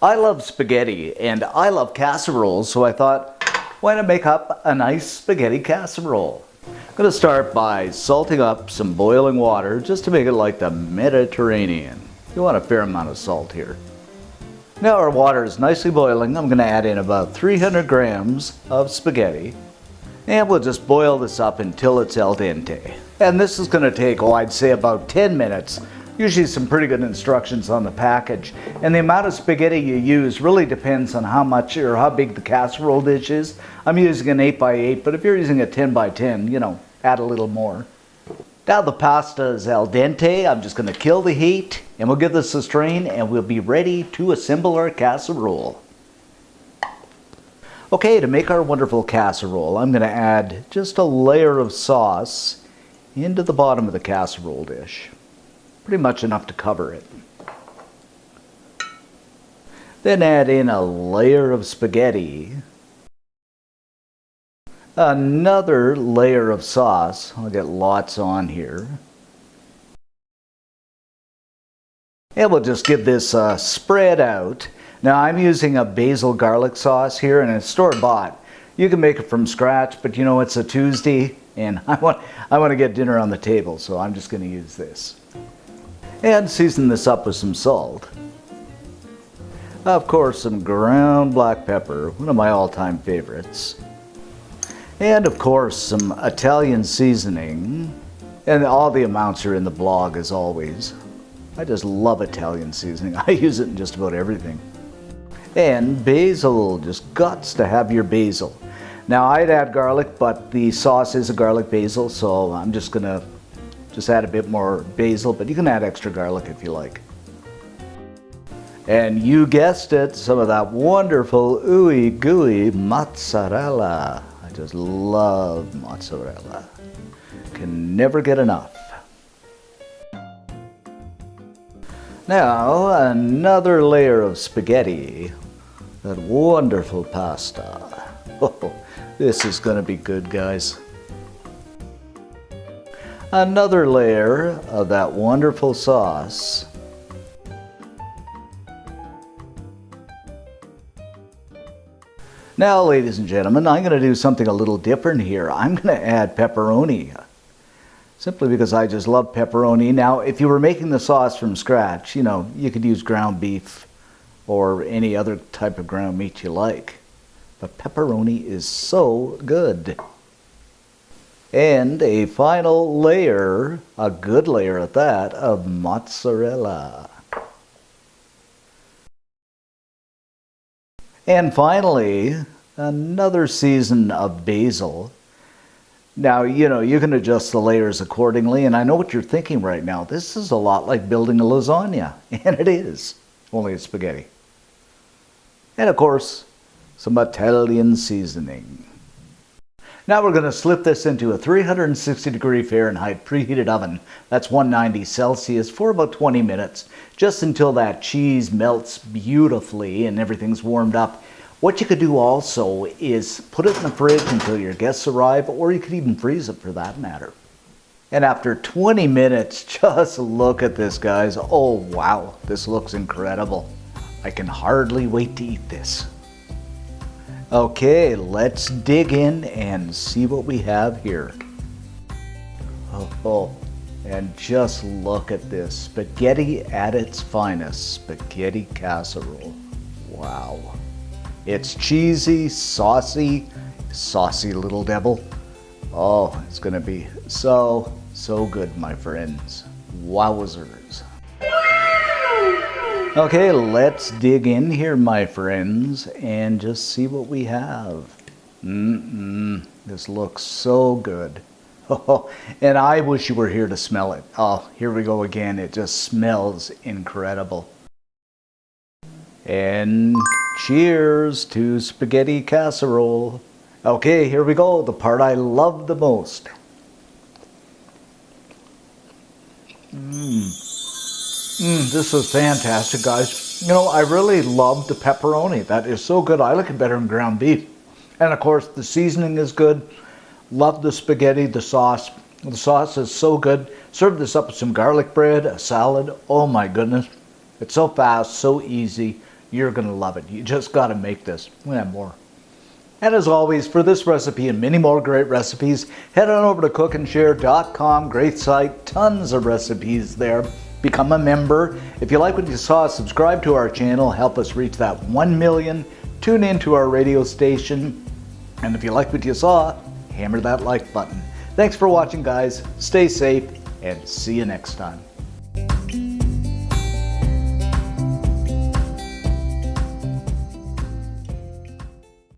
I love spaghetti and I love casseroles, so I thought, why not make up a nice spaghetti casserole? I'm going to start by salting up some boiling water just to make it like the Mediterranean. You want a fair amount of salt here. Now our water is nicely boiling. I'm going to add in about 300 grams of spaghetti. And we'll just boil this up until it's al dente. And this is going to take, I'd say about 10 minutes. Usually some pretty good instructions on the package. And the amount of spaghetti you use really depends on how much or how big the casserole dish is. I'm using an 8x8, but if you're using a 10x10, add a little more. Now the pasta is al dente. I'm just going to kill the heat and we'll give this a strain and we'll be ready to assemble our casserole. Okay, to make our wonderful casserole, I'm going to add just a layer of sauce into the bottom of the casserole dish. Pretty much enough to cover it. Then add in a layer of spaghetti. Another layer of sauce. I'll get lots on here. And we'll just give this a spread out. Now I'm using a basil garlic sauce here and it's store-bought. You can make it from scratch, but it's a Tuesday and I want to get dinner on the table, so I'm just going to use this. And season this up with some salt. Of course, some ground black pepper, one of my all-time favorites. And of course, some Italian seasoning. And all the amounts are in the blog as always. I just love Italian seasoning. I use it in just about everything. And basil, just guts to have your basil. Now I'd add garlic, but the sauce is a garlic basil, so I'm just going to add a bit more basil, but you can add extra garlic if you like. And you guessed it, some of that wonderful ooey gooey mozzarella. I just love mozzarella. Can never get enough. Now another layer of spaghetti. That wonderful pasta. Oh, this is going to be good, guys. Another layer of that wonderful sauce. Now, ladies and gentlemen, I'm going to do something a little different here. I'm going to add pepperoni. Simply because I just love pepperoni. Now, if you were making the sauce from scratch, you could use ground beef or any other type of ground meat you like. But pepperoni is so good. And a final layer, a good layer at that, of mozzarella. And finally, another season of basil. Now, you can adjust the layers accordingly, and I know what you're thinking right now. This is a lot like building a lasagna, and it is, only it's spaghetti. And of course, some Italian seasoning. Now we're going to slip this into a 360-degree Fahrenheit preheated oven. That's 190 Celsius for about 20 minutes, just until that cheese melts beautifully and everything's warmed up. What you could do also is put it in the fridge until your guests arrive, or you could even freeze it for that matter. And after 20 minutes, just look at this, guys. Oh, wow, this looks incredible. I can hardly wait to eat this. Okay, let's dig in and see what we have here. Oh, and just look at this. Spaghetti at its finest. Spaghetti casserole. Wow. It's cheesy, saucy little devil. Oh, it's gonna be so good, my friends. Wowzers. Okay, let's dig in here, my friends, and just see what we have. This looks so good. Oh, and I wish you were here to smell it. Oh, here we go again. It just smells incredible. And cheers to spaghetti casserole. Okay, here we go. The part I love the most. This is fantastic, guys. I really love the pepperoni. That is so good. I like it better than ground beef. And of course, the seasoning is good. Love the spaghetti, the sauce. The sauce is so good. Serve this up with some garlic bread, a salad. Oh my goodness. It's so fast, so easy. You're gonna love it. You just gotta make this. We have more. And as always, for this recipe and many more great recipes, head on over to cookandshare.com. Great site, tons of recipes there. Become a member. If you like what you saw, subscribe to our channel. Help us reach that 1 million. Tune into our radio station. And if you like what you saw, hammer that like button. Thanks for watching, guys. Stay safe and see you next time.